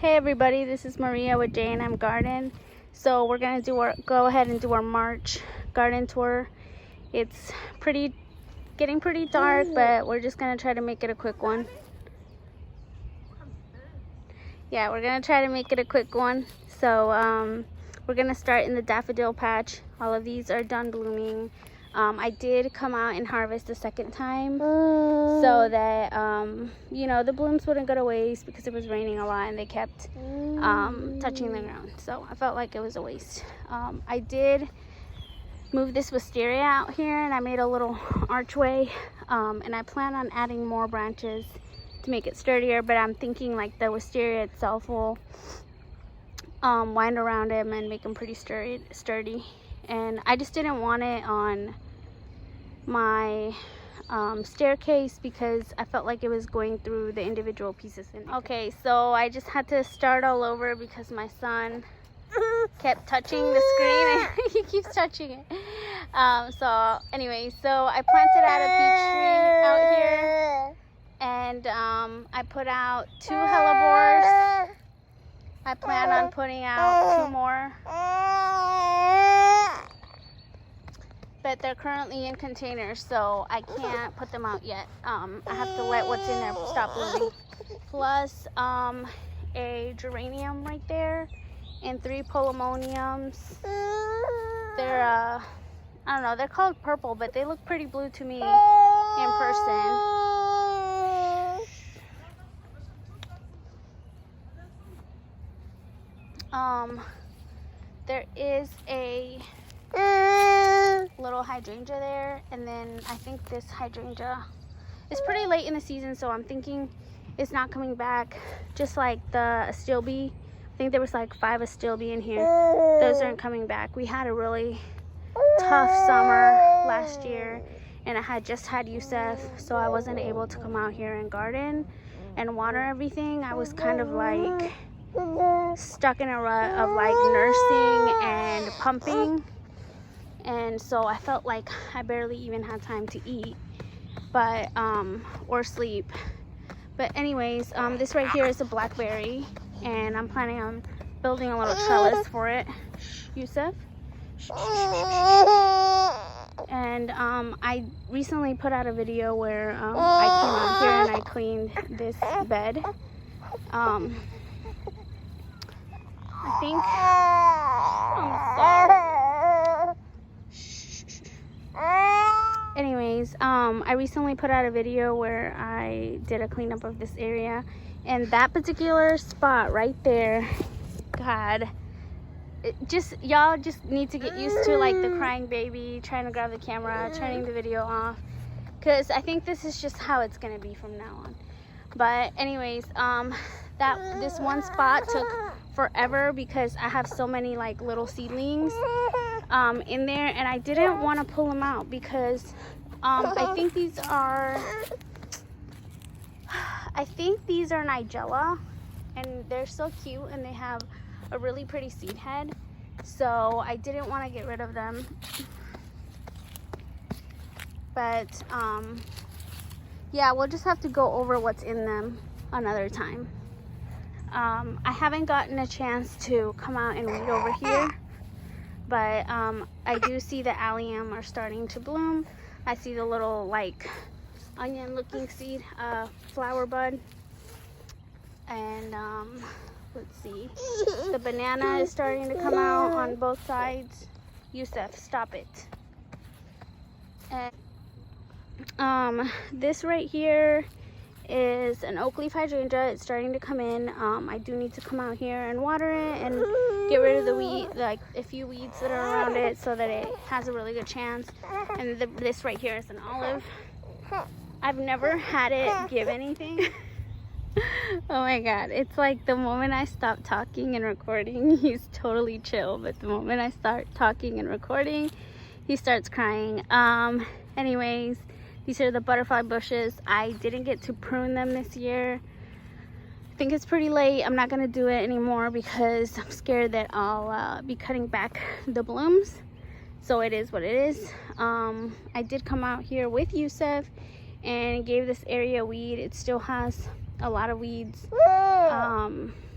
Hey everybody, this is Maria with J&M Garden. So we're gonna go ahead and do our March garden tour. It's getting pretty dark, but we're just gonna try to make it a quick one. Yeah, we're gonna try to make it a quick one. So we're gonna start in the daffodil patch. All of these are done blooming. I did come out and harvest the second time so that you know, the blooms wouldn't go to waste because it was raining a lot and they kept touching the ground, so I felt like it was a waste. I did move this wisteria out here and I made a little archway, and I plan on adding more branches to make it sturdier, but I'm thinking like the wisteria itself will wind around him and make him pretty sturdy. And I just didn't want it on my staircase because I felt like it was going through the individual pieces. Okay, so I just had to start all over because my son kept touching the screen and he keeps touching it. So anyway, so I planted out a peach tree out here, and I put out 2 hellebores. I plan on putting out 2 more, but they're currently in containers, so I can't put them out yet. I have to let what's in there stop blooming. Plus a geranium right there and 3 polemoniums. They're I don't know, they're called purple, but they look pretty blue to me in person. There is a little hydrangea there, and then I think this hydrangea is pretty late in the season, so I'm thinking it's not coming back, just like the astilbe. I think there was like 5 astilbe in here. Those aren't coming back. We had a really tough summer last year, and I had just had Yusef, so I wasn't able to come out here and garden and water everything. I was kind of like stuck in a rut of like nursing and pumping, and so I felt like I barely even had time to eat, but or sleep. But anyways, this right here is a blackberry, and I'm planning on building a little trellis for it. Yusef. And I recently put out a video where I came out here and I cleaned this bed. I think I'm sorry. Anyways, I recently put out a video where I did a cleanup of this area, and that particular spot right there, God, y'all just need to get used to like the crying baby trying to grab the camera, turning the video off, because I think this is just how it's gonna be from now on. But anyways, this one spot took forever because I have so many like little seedlings in there, and I didn't want to pull them out because I think these are Nigella, and they're so cute and they have a really pretty seed head, so I didn't want to get rid of them. But yeah, we'll just have to go over what's in them another time. I haven't gotten a chance to come out and weed over here, but I do see the allium are starting to bloom. I see the little like onion looking seed flower bud, and let's see, the banana is starting to come out on both sides. Yusef, stop it. And this right here is an oak leaf hydrangea. It's starting to come in. I do need to come out here and water it and get rid of the weed, like a few weeds that are around it, so that it has a really good chance. And this right here is an olive. I've never had it give anything. Oh my god, it's like the moment I stop talking and recording, he's totally chill, but the moment I start talking and recording, he starts crying. Anyways, these are the butterfly bushes. I didn't get to prune them this year. I think it's pretty late. I'm not gonna do it anymore because I'm scared that I'll be cutting back the blooms. So it is what it is. I did come out here with Yusef and gave this area weed. It still has a lot of weeds,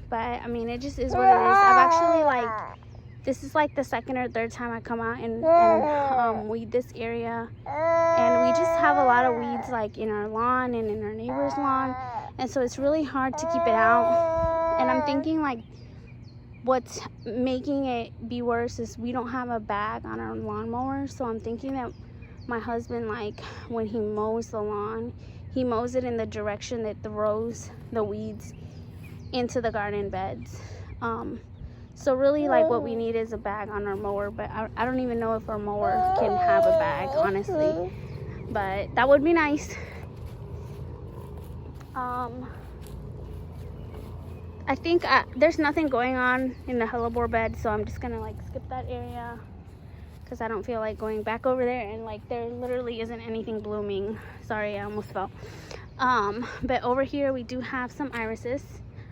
but I mean, it just is what it is. I've actually, like, this is like the second or third time I come out and weed this area, and we just have a lot of weeds like in our lawn and in our neighbor's lawn, and so it's really hard to keep it out. And I'm thinking, like, what's making it be worse is we don't have a bag on our lawnmower, so I'm thinking that my husband, like, when he mows the lawn, he mows it in the direction that throws the weeds into the garden beds. So really, like, what we need is a bag on our mower, but I don't even know if our mower can have a bag, honestly, but that would be nice. I think there's nothing going on in the hellebore bed, so I'm just gonna, like, skip that area because I don't feel like going back over there, and, like, there literally isn't anything blooming. Sorry, I almost fell. But over here we do have some irises.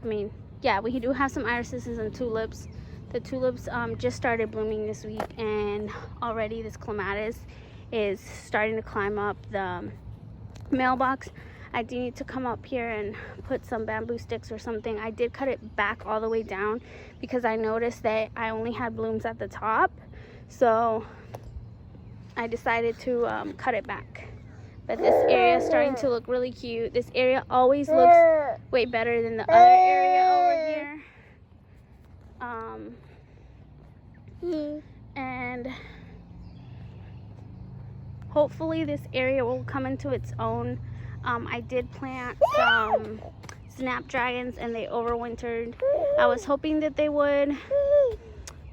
I mean, yeah, we do have some irises and tulips. The tulips just started blooming this week, and already this clematis is starting to climb up the mailbox. I do need to come up here and put some bamboo sticks or something. I did cut it back all the way down because I noticed that I only had blooms at the top, so I decided to cut it back. But this area is starting to look really cute. This area always looks way better than the other area over here. And hopefully this area will come into its own. I did plant some snapdragons and they overwintered. I was hoping that they would,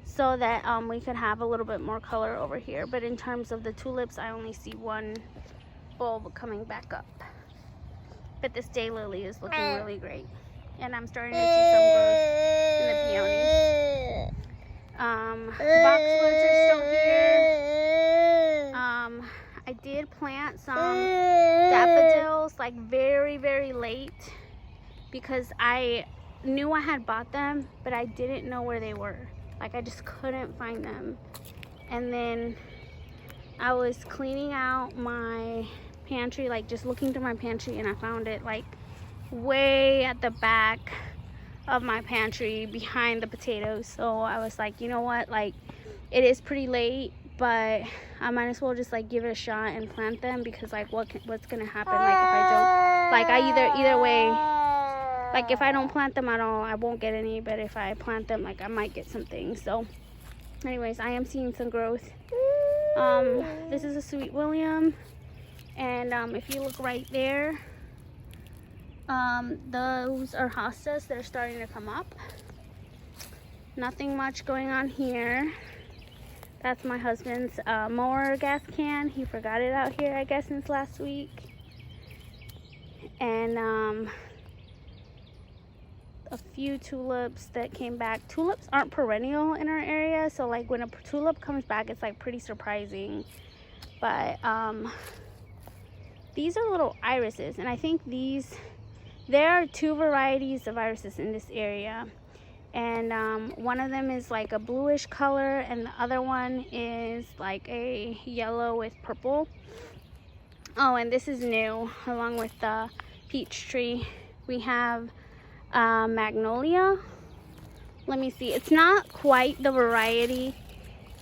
so that we could have a little bit more color over here. But in terms of the tulips, I only see one bulb coming back up. But this daylily is looking really great, and I'm starting to see some growth in the peonies. Boxwoods are still here. I did plant some daffodils, like, very, very late because I knew I had bought them, but I didn't know where they were. Like, I just couldn't find them. And then I was cleaning out my pantry, like, just looking through my pantry, and I found it, like, way at the back of my pantry behind the potatoes. So I was like, you know what, like, it is pretty late, but I might as well just, like, give it a shot and plant them, because, like, what's gonna happen, like, if I don't, like, I either way, like, if I don't plant them at all, I won't get any, but if I plant them, like, I might get something. So anyways, I am seeing some growth. This is a Sweet William, and if you look right there, those are hostas. They're starting to come up. Nothing much going on here. That's my husband's mower gas can. He forgot it out here, I guess, since last week. And a few tulips that came back. Tulips aren't perennial in our area, so, like, when a tulip comes back, it's, like, pretty surprising. But these are little irises, and I think there are two varieties of irises in this area, and one of them is like a bluish color, and the other one is like a yellow with purple. Oh, and this is new, along with the peach tree. We have magnolia. Let me see. It's not quite the variety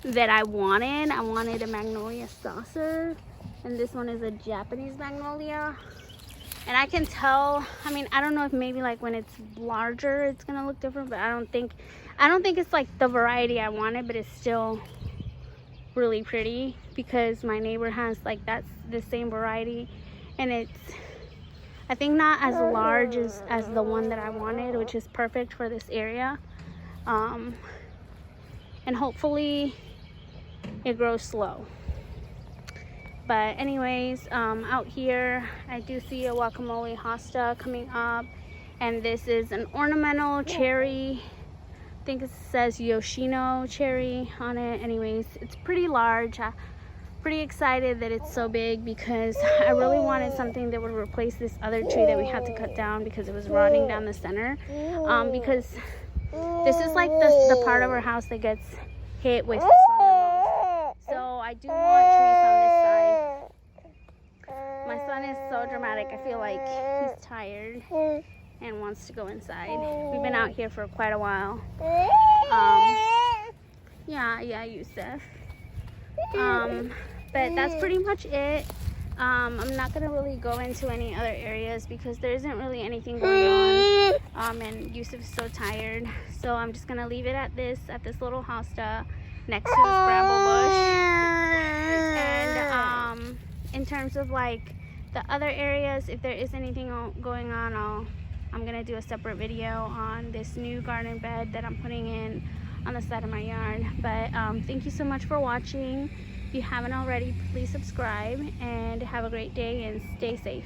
that I wanted. I wanted a magnolia saucer, and this one is a Japanese magnolia. And I can tell, I mean, I don't know if maybe, like, when it's larger it's gonna look different, but I don't think it's like the variety I wanted, but it's still really pretty because my neighbor has, like, that's the same variety, and it's, I think, not as large as the one that I wanted, which is perfect for this area. And hopefully it grows slow. But anyways, out here I do see a guacamole hosta coming up, and this is an ornamental cherry. I think it says Yoshino cherry on it. Anyways, it's pretty large. I'm pretty excited that it's so big because I really wanted something that would replace this other tree that we had to cut down because it was rotting down the center. Because this is like the part of our house that gets hit with the sun the most. So I do want trees on this side. My son is so dramatic. I feel like he's tired. and wants to go inside. We've been out here for quite a while. Yeah, Yusuf. But that's pretty much it. I'm not gonna really go into any other areas because there isn't really anything going on. And Yusuf is so tired, so I'm just gonna leave it at this little hosta next to this bramble bush. And in terms of like the other areas, if there is anything going on, I'm gonna do a separate video on this new garden bed that I'm putting in on the side of my yard. But thank you so much for watching. If you haven't already, please subscribe and have a great day and stay safe.